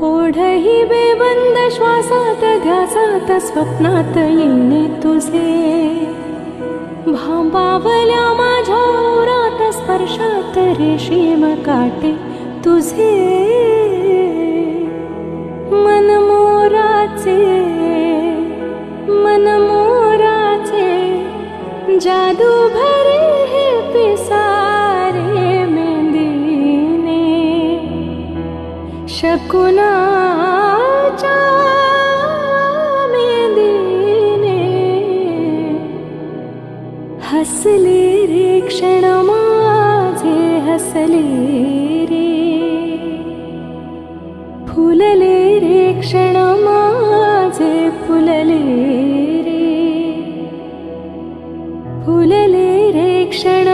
ओढही बेबंद श्वासात ध्यासात स्वप्नात येणे तुझे भांबावल्या माझ्या ओरात स्पर्शात रेशीम काटे तुझे मनमोराचे जादू भरे हे पिसारे मेंदीने शकुनाच्या मेंदीने हसले रे क्षण माझे हसले रे फुलले रे क्षण माझे फुलले रे फुलले रे क्षण